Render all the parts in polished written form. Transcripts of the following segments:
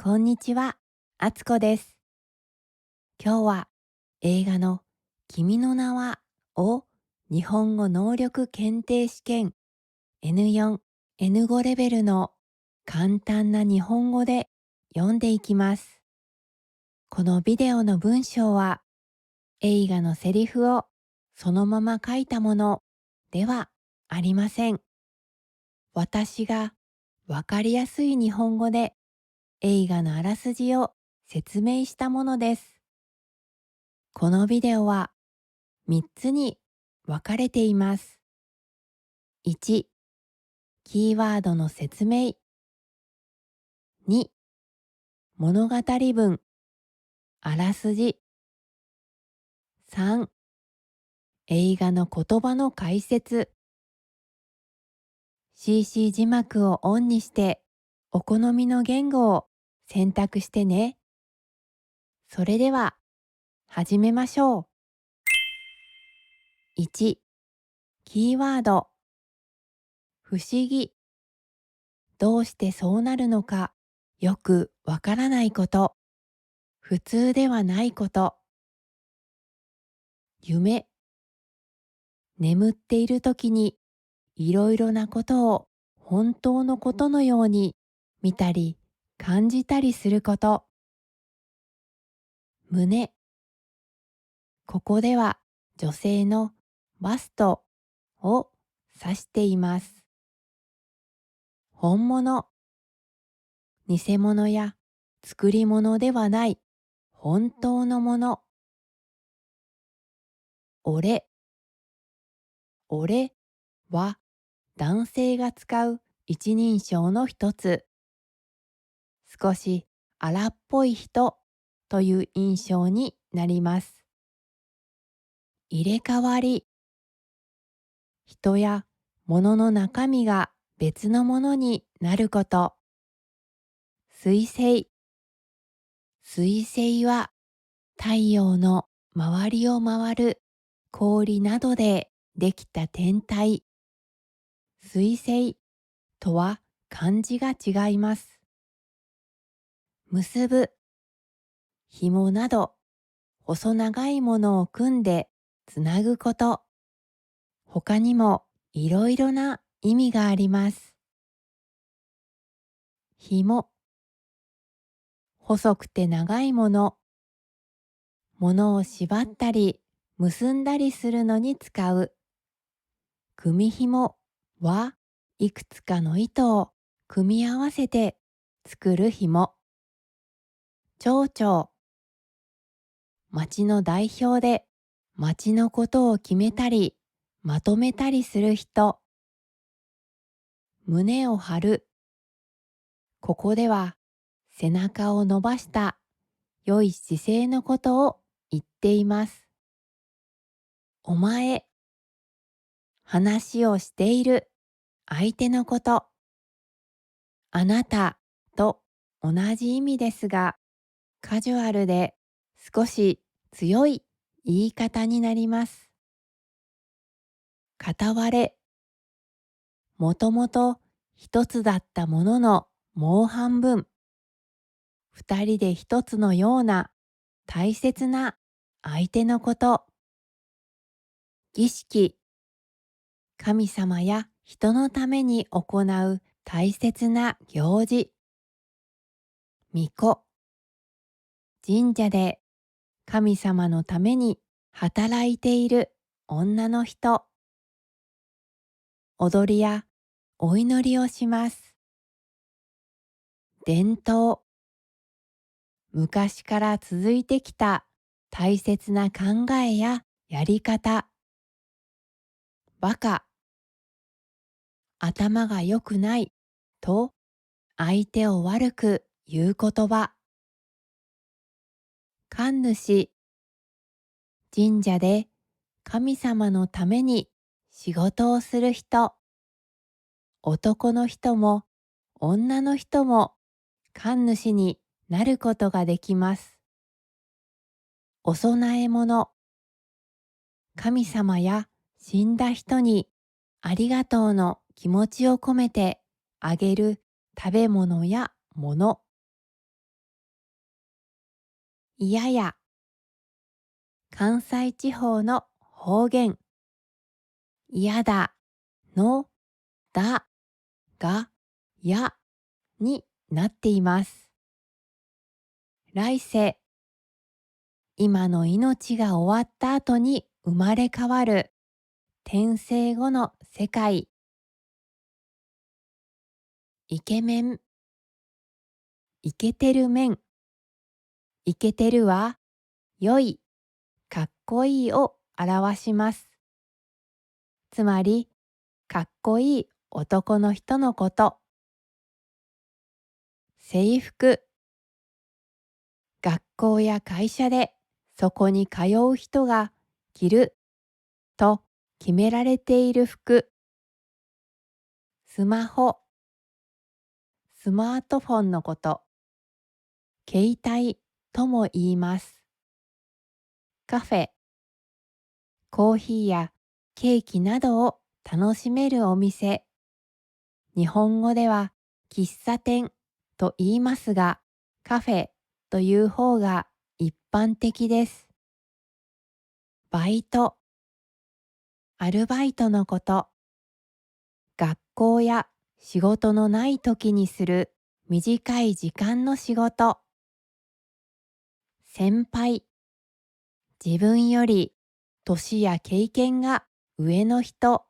こんにちは、あつこです。今日は映画の君の名はを日本語能力検定試験 N4、N5 レベルの簡単な日本語で読んでいきます。このビデオの文章は映画のセリフをそのまま書いたものではありません。私がわかりやすい日本語で映画のあらすじを説明したものです。このビデオは3つに分かれています。1、キーワードの説明。2、物語文、あらすじ。3、映画の言葉の解説。CC 字幕をオンにしてお好みの言語を選択してね。それでは始めましょう。1、キーワード。不思議。どうしてそうなるのかよくわからないこと。普通ではないこと。夢。眠っている時にいろいろなことを本当のことのように見たり感じたりすること。胸。ここでは女性のバストを指しています。本物。偽物や作り物ではない本当のもの。俺。俺は男性が使う一人称の一つ。少し荒っぽい人という印象になります。入れ替わり。人や物の中身が別のものになること。彗星。彗星は太陽の周りを回る氷などでできた天体。彗星とは漢字が違います。結ぶ。紐など細長いものを組んでつなぐこと。他にもいろいろな意味があります。紐。細くて長いもの。ものを縛ったり結んだりするのに使う。組紐はいくつかの糸を組み合わせて作る紐。町長。町の代表で町のことを決めたりまとめたりする人。胸を張る。ここでは背中を伸ばした良い姿勢のことを言っています。お前。話をしている相手のこと。あなたと同じ意味ですが、カジュアルで少し強い言い方になります。片割れ。もともと一つだったもののもう半分。二人で一つのような大切な相手のこと。儀式。神様や人のために行う大切な行事。巫女。神社で神様のために働いている女の人。踊りやお祈りをします。伝統。昔から続いてきた大切な考えややり方。バカ。頭が良くないと相手を悪く言う言葉。神主。神社で神様のために仕事をする人。男の人も女の人も神主になることができます。お供え物。神様や死んだ人にありがとうの気持ちを込めてあげる食べ物や物。いやや。関西地方の方言。いやだのだがやになっています。来世、今の命が終わった後に生まれ変わる転生後の世界。イケメン、イケてる面。イケてるは良い、かっこいいを表します。つまり、かっこいい男の人のこと。制服、学校や会社でそこに通う人が着ると決められている服。スマホ、スマートフォンのこと。携帯とも言います。カフェ、コーヒーやケーキなどを楽しめるお店。日本語では喫茶店と言いますが、カフェという方が一般的です。バイト、アルバイトのこと。学校や仕事のない時にする短い時間の仕事。先輩、自分より年や経験が上の人。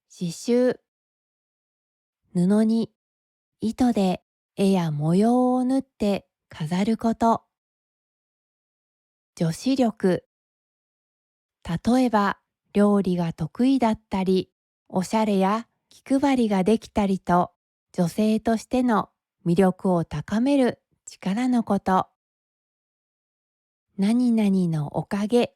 刺繍、布に糸で絵や模様を縫って飾ること。女子力、例えば料理が得意だったり、おしゃれや気配りができたりと、女性としての魅力を高める力のこと。何々のおかげ。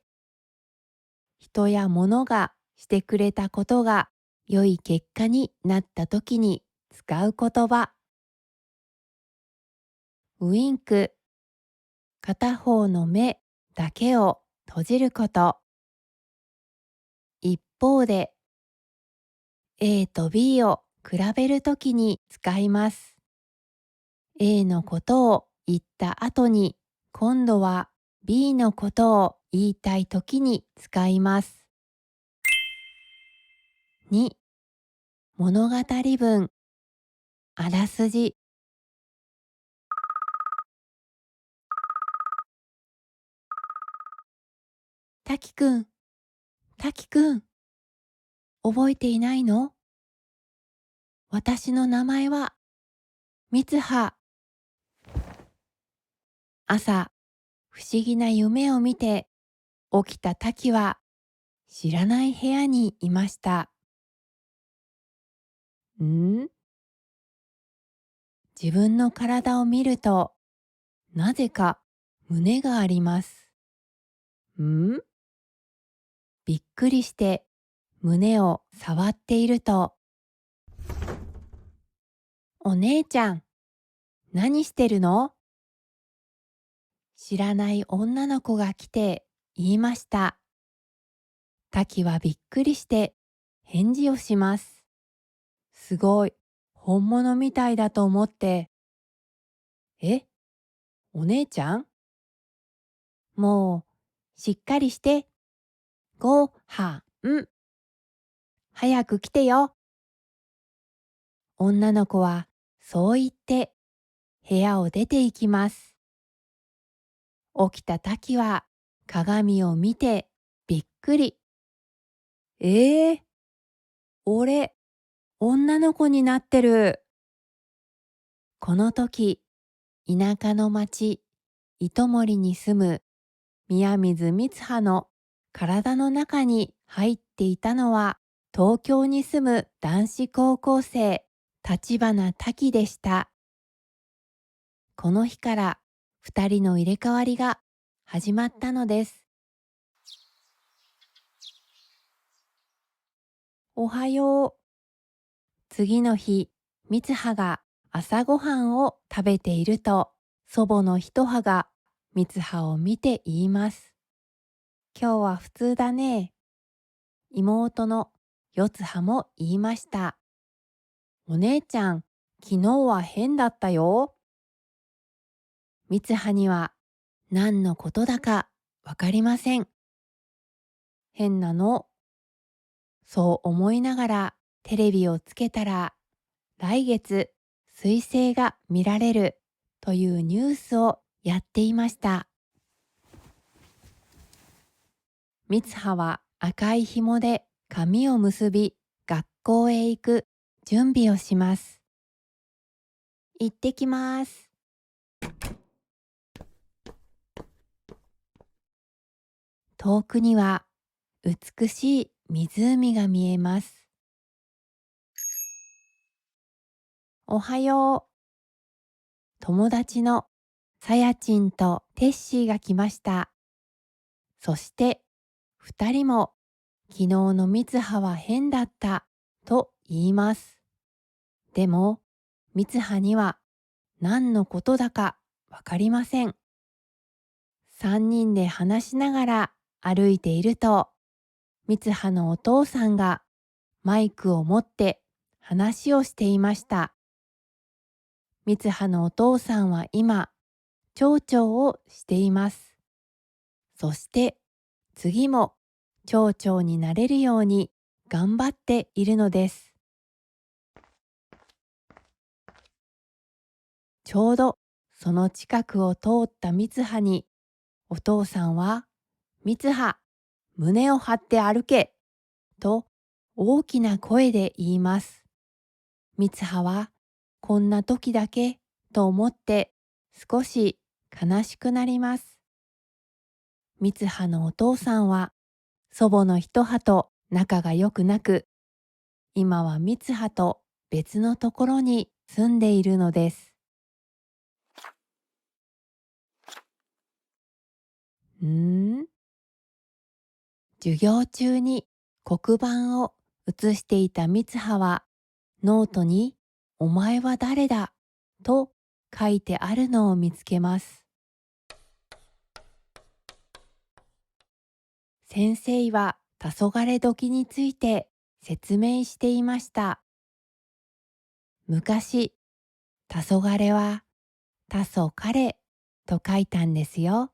人や物がしてくれたことが良い結果になった時に使う言葉。ウインク。片方の目だけを閉じること。一方で、A と B を比べるときに使います。A のことを言った後に、今度は B のことを言いたいときに使います。2、物語文。あらすじ。滝くん、滝くん、覚えていないの？私の名前は、みつは。朝、不思議な夢を見て、起きた滝は、知らない部屋にいました。自分の体を見ると、なぜか胸があります。びっくりして胸を触っていると、お姉ちゃん、何してるの？知らない女の子が来て言いました。滝はびっくりして返事をします。すごい、本物みたいだと思って。え、お姉ちゃん？もう、しっかりして。ごはん。早く来てよ。女の子はそう言って部屋を出て行きます。起きた滝は鏡を見てびっくり。ええ、俺、女の子になってる。この時、田舎の町、糸守に住む宮水光葉の体の中に入っていたのは、東京に住む男子高校生、立花滝でした。この日から二人の入れ替わりが始まったのです。おはよう。次の日、光葉が朝ごはんを食べていると、祖母の一葉が光葉を見て言います。今日は普通だね。妹の四葉も言いました。お姉ちゃん、昨日は変だったよ。光葉には何のことだかわかりません。変なの。そう思いながらテレビをつけたら、来月彗星が見られるというニュースをやっていました。みつはは赤い紐で髪を結び、学校へ行く準備をします。行ってきます。遠くには美しい湖が見えます。おはよう。友達のさやちんとテッシーが来ました。そして二人も昨日のみつはは変だったと言います。でもみつはには何のことだかわかりません。三人で話しながら歩いていると、みつはのお父さんがマイクを持って話をしていました。みつはのお父さんは今、町長をしています。そして次も町長になれるように頑張っているのです。ちょうどその近くを通ったみつはに、お父さんは、みつは、胸を張って歩けと大きな声で言います。みつはは、こんな時だけと思って少し悲しくなります。みつはのお父さんは、祖母の一葉と仲が良くなく、今はみつはと別のところに住んでいるのです。授業中に黒板を写していたみつはは、ノートにお前は誰だと書いてあるのを見つけます。先生は黄昏時について説明していました。昔、黄昏は黄昏と書いたんですよ。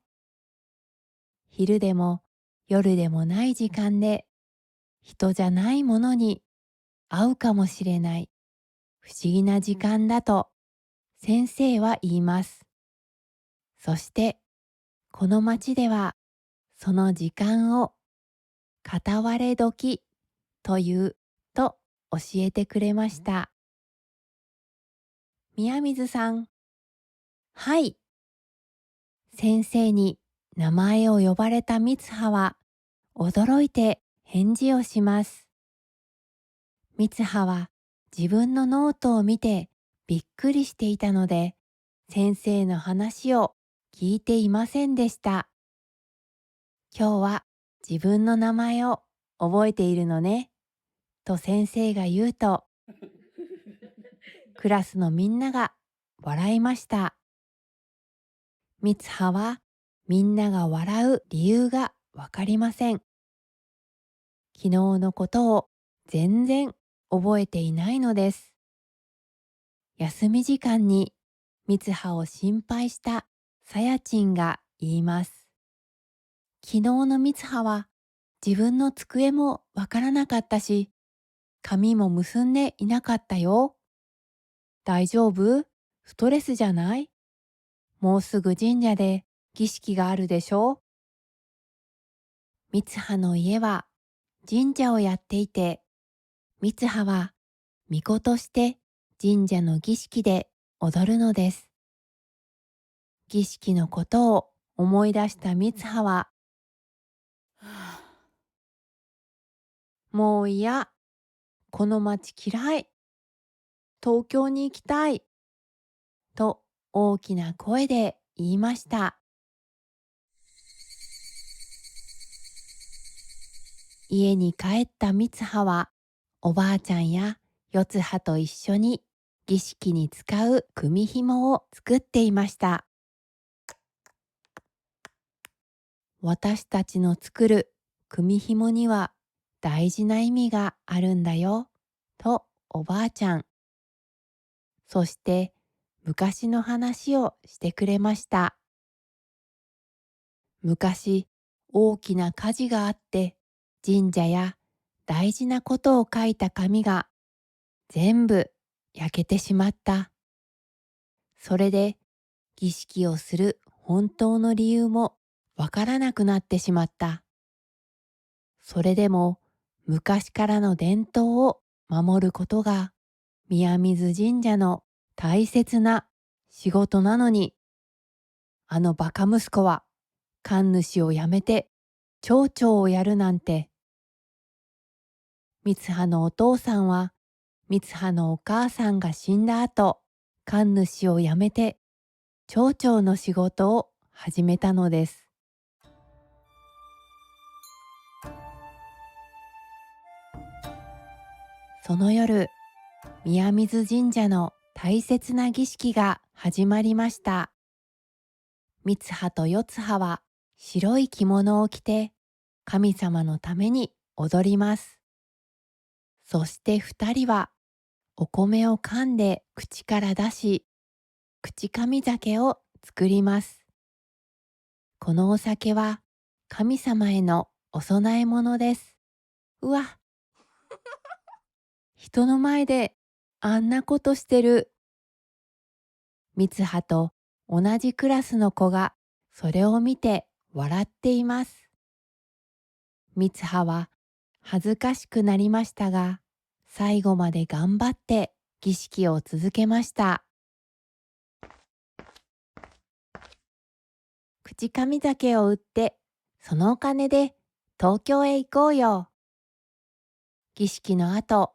昼でも夜でもない時間で、人じゃないものに会うかもしれない不思議な時間だと先生は言います。そしてこの町ではその時間を片割れ時というと教えてくれました。宮水さん。はい。先生に名前を呼ばれたみつはは驚いて返事をします。みつはは自分のノートを見てびっくりしていたので、先生の話を聞いていませんでした。今日は自分の名前を覚えているのね、と先生が言うと、クラスのみんなが笑いました。みつははみんなが笑う理由がわかりません。昨日のことを全然覚えていないのです。休み時間にみつはを心配したさやちんが言います。昨日のみつはは自分の机もわからなかったし、髪も結んでいなかったよ。大丈夫？ストレスじゃない？もうすぐ神社で儀式があるでしょ？みつはの家は神社をやっていて、みつはは巫女として神社の儀式で踊るのです。儀式のことを思い出したみつはは、もう嫌、この町嫌い、東京に行きたい、と大きな声で言いました。家に帰ったみつはは、おばあちゃんやよつはと一緒に儀式に使う組紐を作っていました。私たちの作る組紐には大事な意味があるんだよ、とおばあちゃん。そして昔の話をしてくれました。昔大きな火事があって、神社や大事なことを書いた紙が全部焼けてしまった。それで儀式をする本当の理由もわからなくなってしまった。それでも昔からの伝統を守ることが宮水神社の大切な仕事なのに、あのバカ息子は神主を辞めて町長をやるなんて。三葉のお父さんは三葉のお母さんが死んだ後、神主を辞めて町長の仕事を始めたのです。その夜、宮水神社の大切な儀式が始まりました。三葉と四葉は白い着物を着て神様のために踊ります。そして二人はお米を噛んで口から出し、口噛酒を作ります。このお酒は神様へのお供え物です。うわ、人の前であんなことしてる。三葉と同じクラスの子がそれを見て笑っています。三葉は恥ずかしくなりましたが、最後まで頑張って儀式を続けました。口紙酒を売って、そのお金で東京へ行こうよ。儀式の後、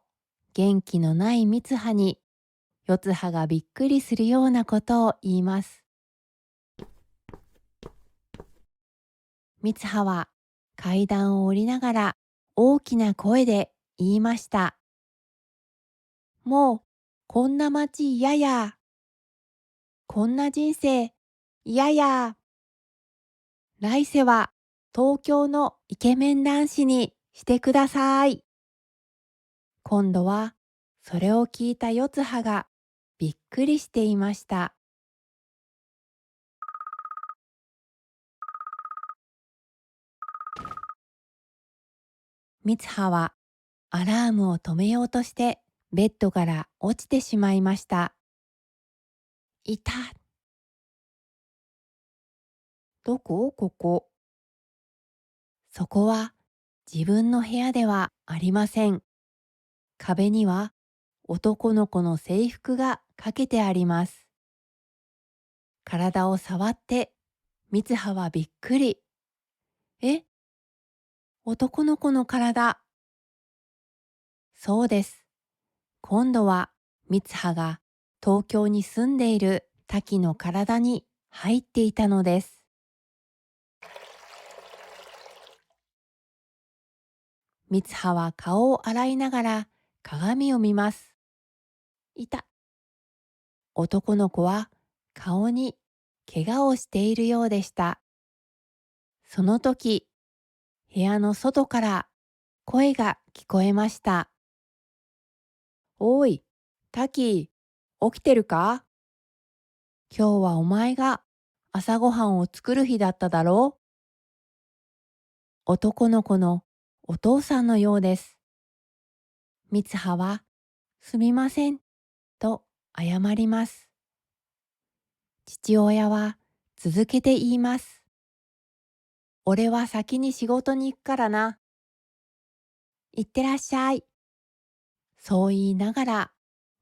元気のない三葉に、四葉がびっくりするようなことを言います。三葉は階段を降りながら大きな声で言いました。もう、こんな街嫌や。こんな人生嫌や。来世は東京のイケメン男子にしてください。今度はそれを聞いた四葉がびっくりしていました。三葉はアラームを止めようとしてベッドから落ちてしまいました。いた。どこここ。そこは自分の部屋ではありません。壁には男の子の制服がかけてあります。体を触って三葉はびっくり。え、男の子の体。そうです。今度は三葉が東京に住んでいる滝の体に入っていたのです。三葉は顔を洗いながら鏡を見ます。いた。男の子は顔に怪我をしているようでした。その時、部屋の外から声が聞こえました。おい、タキ、起きてるか？今日はお前が朝ごはんを作る日だっただろう？男の子のお父さんのようです。三葉は、すみません、と謝ります。父親は続けて言います。俺は先に仕事に行くからな。行ってらっしゃい。そう言いながら、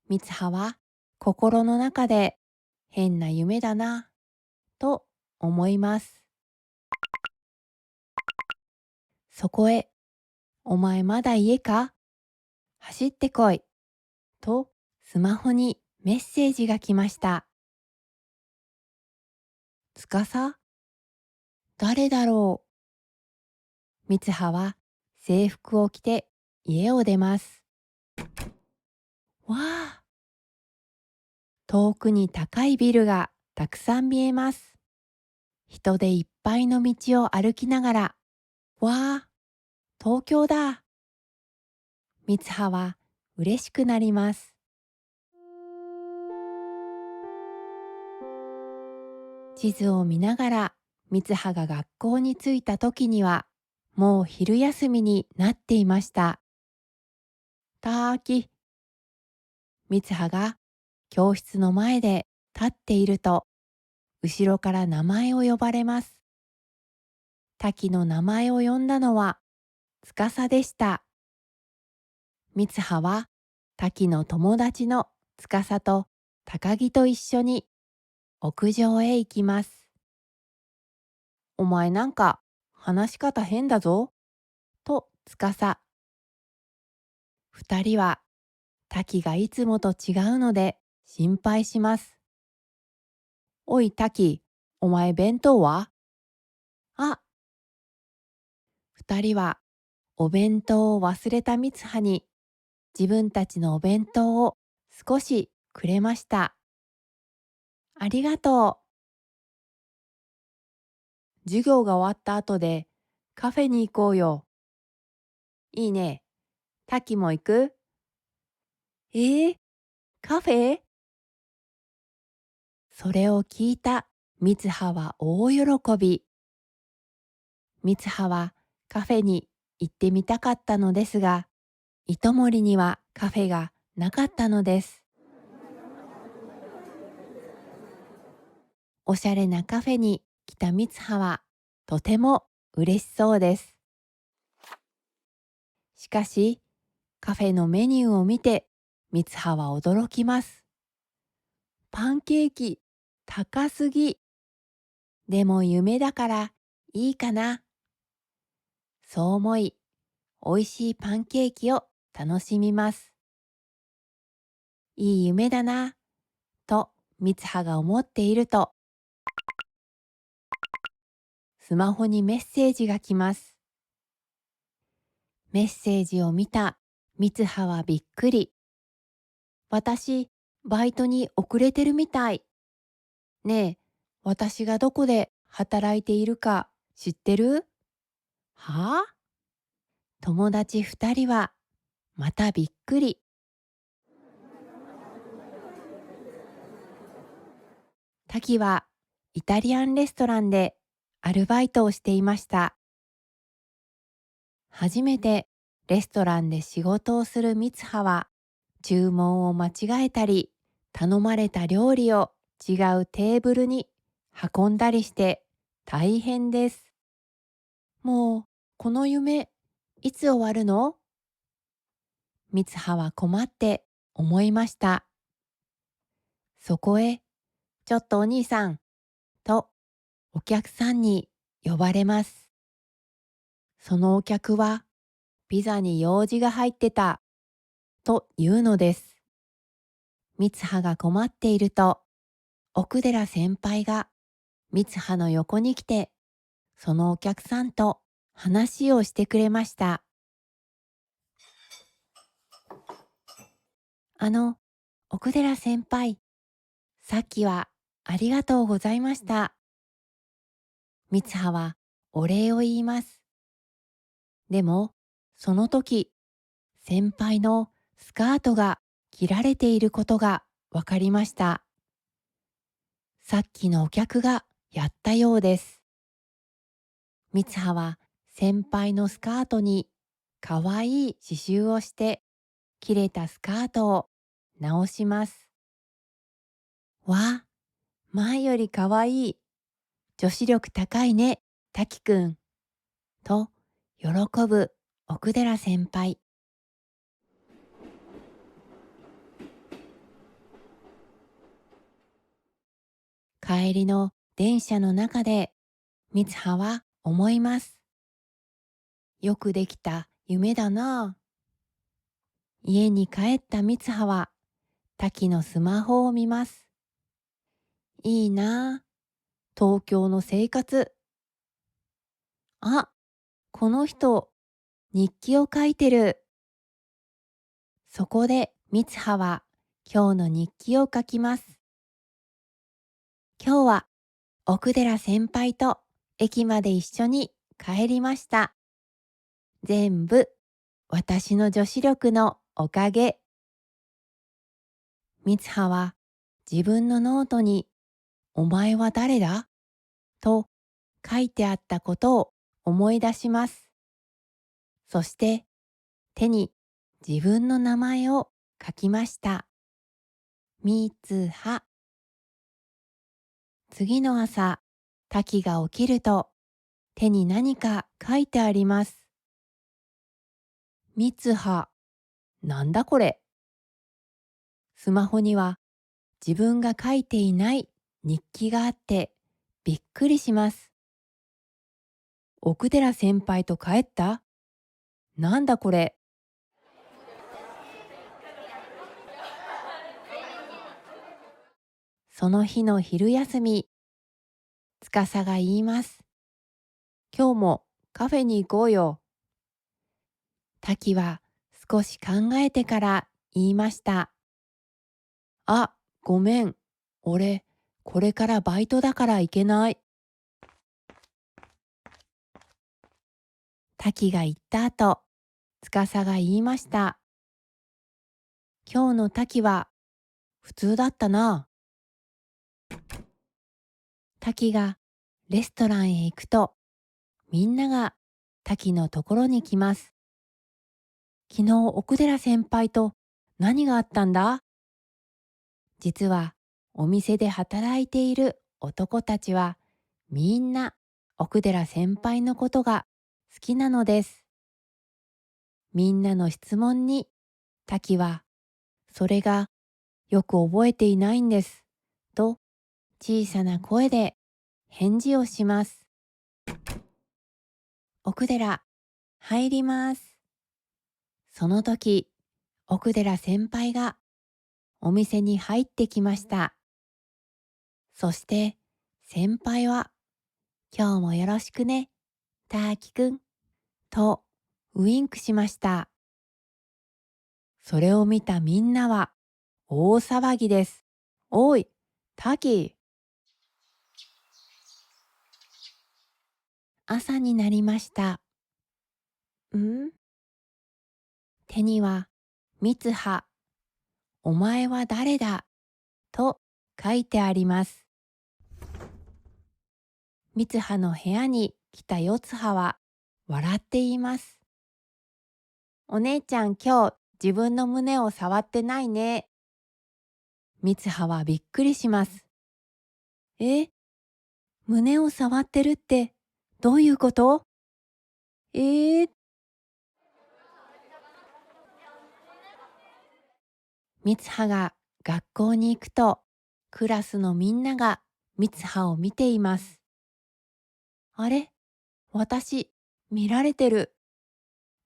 三葉は心の中で変な夢だな、と思います。そこへ、お前まだ家か？走ってこい。とスマホにメッセージが来ました。つかさ？誰だろう？三葉は制服を着て家を出ます。わあ、遠くに高いビルがたくさん見えます。人でいっぱいの道を歩きながら、わあ、東京だ。三葉は嬉しくなります。地図を見ながら三葉が学校に着いた時には、もう昼休みになっていました。たき、三葉が教室の前で立っていると、後ろから名前を呼ばれます。滝の名前を呼んだのは、司でした。三葉は、滝の友達の司と高木と一緒に屋上へ行きます。お前なんか話し方変だぞ、と司。二人は滝がいつもと違うので心配します。おい滝、お前弁当は？あ、二人はお弁当を忘れた三葉に自分たちのお弁当を少しくれました。ありがとう。授業が終わった後でカフェに行こうよ。いいね。滝も行く？カフェ？それを聞いた三葉は大喜び。三葉はカフェに行ってみたかったのですが、糸守にはカフェがなかったのです。おしゃれなカフェに来た三葉はとても嬉しそうです。しかし、カフェのメニューを見て三葉は驚きます。パンケーキ高すぎ。でも夢だからいいかな。そう思い、美味しいパンケーキを楽しみます。いい夢だな、と三葉が思っていると、スマホにメッセージが来ます。メッセージを見た三葉はびっくり。私、バイトに遅れてるみたい。ねえ、私がどこで働いているか知ってる？はあ？友達二人はまたびっくり。滝はイタリアンレストランでアルバイトをしていました。初めてレストランで仕事をする三葉は、注文を間違えたり、頼まれた料理を違うテーブルに運んだりして大変です。もうこの夢、いつ終わるの？三葉は困って思いました。そこへ、ちょっとお兄さん、とお客さんに呼ばれます。そのお客は、ピザに用事が入ってた、と言うのです。三葉が困っていると、奥寺先輩が三葉の横に来て、そのお客さんと話をしてくれました。奥寺先輩、さっきはありがとうございました。三葉はお礼を言います。でも、その時、先輩のスカートが切られていることがわかりました。さっきのお客がやったようです。三葉は先輩のスカートにかわいい刺繍をして切れたスカートを直します。わあ、前よりかわいい。女子力高いね、滝くん。と喜ぶ奥寺先輩。帰りの電車の中で三葉は思います。よくできた夢だなあ。家に帰った三葉は滝のスマホを見ます。いいなあ、東京の生活。あ、この人、日記を書いてる。そこで三葉は今日の日記を書きます。今日は奥寺先輩と駅まで一緒に帰りました。全部私の女子力のおかげ。三葉は自分のノートに、お前は誰だ？と書いてあったことを思い出します。そして手に自分の名前を書きました。みつは。次の朝、滝が起きると手に何か書いてあります。みつは。なんだこれ。スマホには自分が書いていない日記があってびっくりします。奥寺先輩と帰った？なんだこれ。その日の昼休み、司が言います。今日もカフェに行こうよ。滝は少し考えてから言いました。あ、ごめん。俺、これからバイトだから行けない。滝が言った後、司が言いました。今日の滝は普通だったな。滝がレストランへ行くと、みんなが滝のところに来ます。昨日奥寺先輩と何があったんだ？実はお店で働いている男たちはみんな奥寺先輩のことが好きなのです。みんなの質問に滝はそれがよく覚えていないんですと小さな声で返事をします。奥寺、入ります。その時、奥寺先輩がお店に入ってきました。そして先輩は、今日もよろしくね、たきくん、とウインクしました。それを見たみんなは大騒ぎです。おい、タキ。朝になりました。手には、みつは、お前は誰だと書いてあります。みつはの部屋に来たよつはは笑って言います。お姉ちゃん今日自分の胸を触ってないね。みつははびっくりします。え、胸を触ってるってどういうこと？えー、みつはが学校に行くとクラスのみんながみつはを見ています。あれ、私見られてる。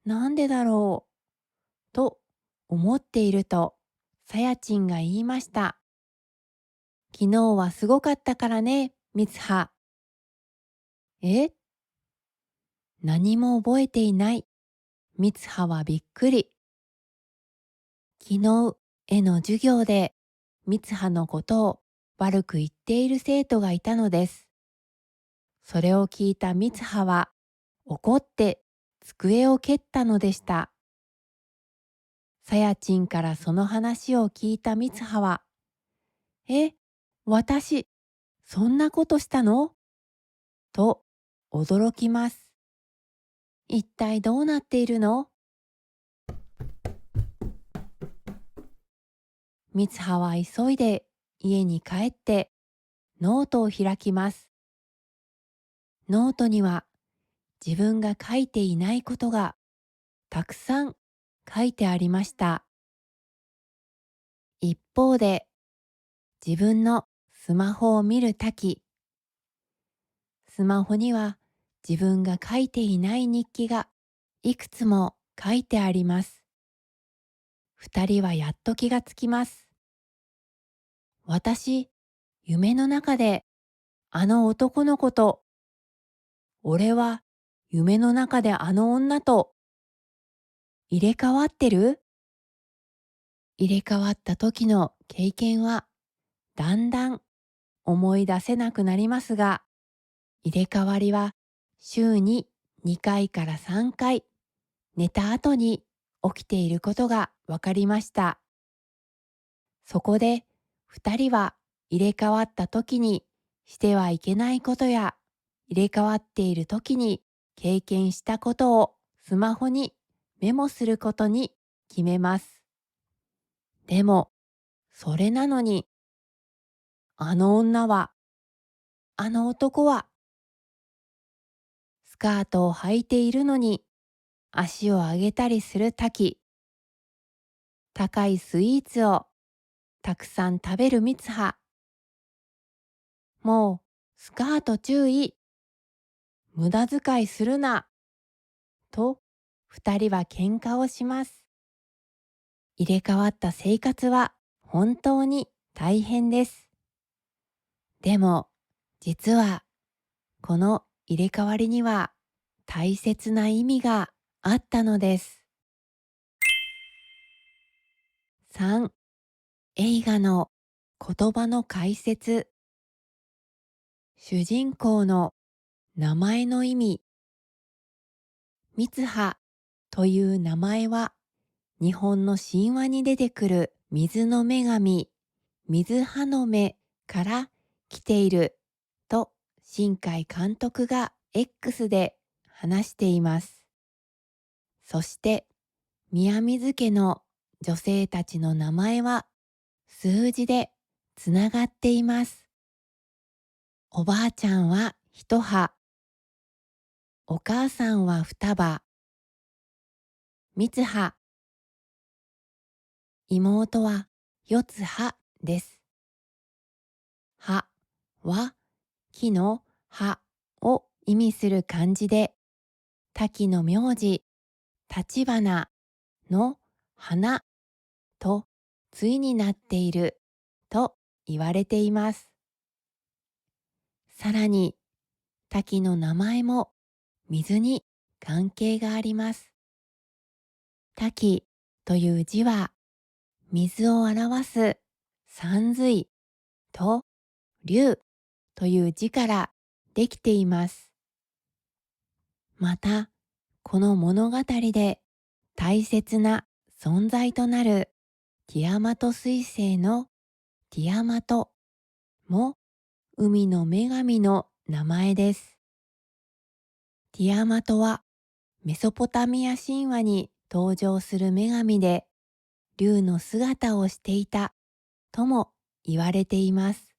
なんでだろうと思っているとさやちんが言いました。昨日はすごかったからね、みつは。え、何も覚えていない。みつははびっくり。昨日絵の授業でみつはのことを悪く言っている生徒がいたのです。それを聞いたみつはは怒って机を蹴ったのでした。さやちんからその話を聞いたみつはは、え、私、そんなことしたの？と驚きます。一体どうなっているの？みつはは急いで家に帰ってノートを開きます。ノートには自分が書いていないことがたくさん書いてありました。一方で自分のスマホを見るとき、スマホには自分が書いていない日記がいくつも書いてあります。二人はやっと気がつきます。私、夢の中であの男の子と、俺は夢の中であの女と入れ替わってる？入れ替わった時の経験はだんだん思い出せなくなりますが、入れ替わりは週に2回から3回寝た後に起きていることが分かりました。そこで2人は入れ替わった時にしてはいけないことや入れ替わっている時に経験したことをスマホにメモすることに決めます。でも、それなのに、あの女は、あの男は、スカートを履いているのに足を上げたりする滝、高いスイーツをたくさん食べるミツハ、もうスカート注意、無駄遣いするな、と二人は喧嘩をします。入れ替わった生活は本当に大変です。でも、実はこの入れ替わりには大切な意味があったのです。3、映画の言葉の解説。主人公の名前の意味。ミツハという名前は日本の神話に出てくる水の女神、水ハの目から来ていると新海監督が X で話しています。そして宮水家の女性たちの名前は数字でつながっています。おばあちゃんは一葉、お母さんは双葉、三葉、妹は四葉です。葉は木の葉を意味する漢字で、滝の名字、立花の花と対になっていると言われています。さらに、滝の名前も水に関係があります。滝という字は、水を表す山水と龍という字からできています。また、この物語で大切な存在となるティアマト彗星のティアマトも海の女神の名前です。ティアマトはメソポタミア神話に登場する女神で、竜の姿をしていたとも言われています。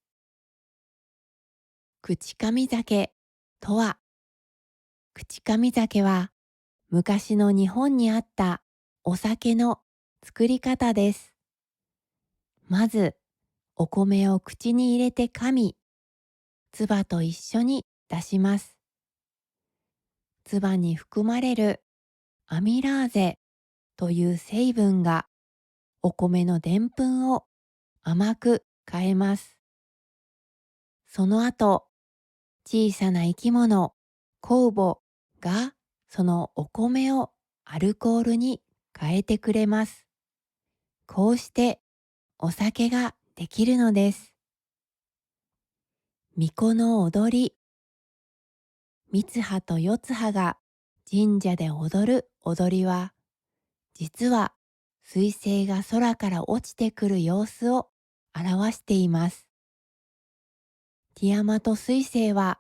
口上酒とは、口上酒は昔の日本にあったお酒の作り方です。まず、お米を口に入れて噛み、唾と一緒に出します。唾に含まれるアミラーゼという成分がお米のでんぷんを甘く変えます。その後、小さな生き物、酵母がそのお米をアルコールに変えてくれます。こうしてお酒ができるのです。巫女の踊り。三葉と四葉が神社で踊る踊りは、実は彗星が空から落ちてくる様子を表しています。ティアマト彗星は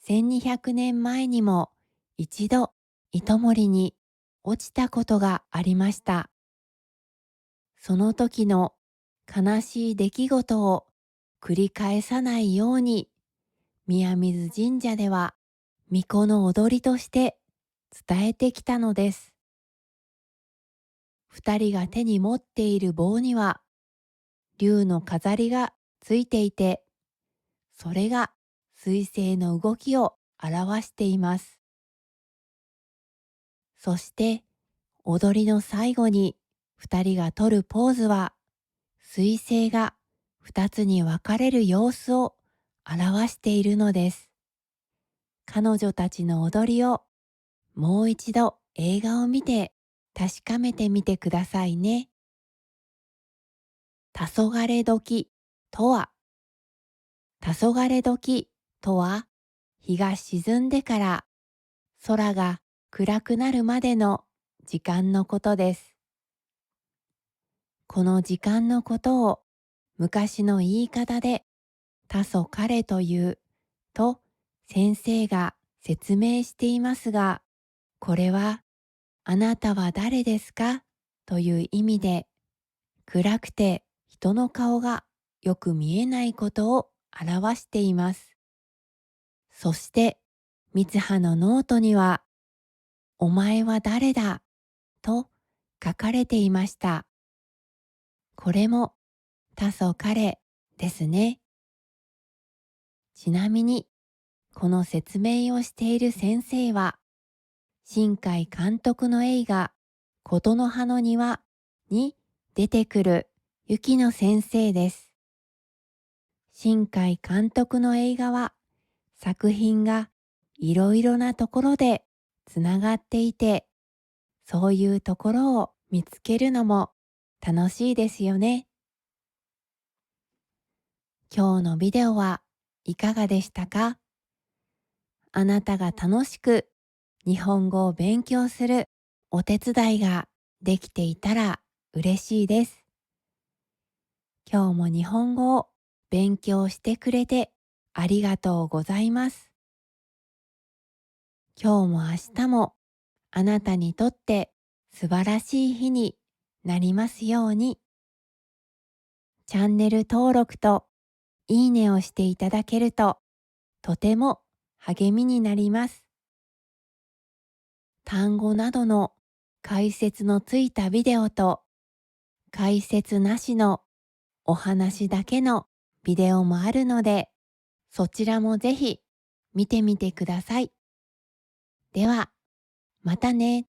1200年前にも一度糸守に落ちたことがありました。その時の悲しい出来事を繰り返さないように、宮水神社では巫女の踊りとして伝えてきたのです。二人が手に持っている棒には竜の飾りがついていて、それが彗星の動きを表しています。そして踊りの最後に二人が取るポーズは、彗星が二つに分かれる様子を表しているのです。彼女たちの踊りをもう一度映画を見て確かめてみてくださいね。黄昏時とは、黄昏時とは、日が沈んでから空が暗くなるまでの時間のことです。この時間のことを昔の言い方で黄昏というと先生が説明していますが、これはあなたは誰ですかという意味で、暗くて人の顔がよく見えないことを表しています。そして、三葉のノートには、お前は誰だと書かれていました。これも多祖彼ですね。ちなみに、この説明をしている先生は、新海監督の映画、ことの葉の庭に出てくる雪野先生です。新海監督の映画は、作品がいろいろなところでつながっていて、そういうところを見つけるのも楽しいですよね。今日のビデオはいかがでしたか？あなたが楽しく日本語を勉強するお手伝いができていたら嬉しいです。今日も日本語を勉強してくれてありがとうございます。今日も明日もあなたにとって素晴らしい日になりますように。チャンネル登録といいねをしていただけるととても励みになります。単語などの解説のついたビデオと解説なしのお話だけのビデオもあるので、そちらもぜひ見てみてください。では、またね。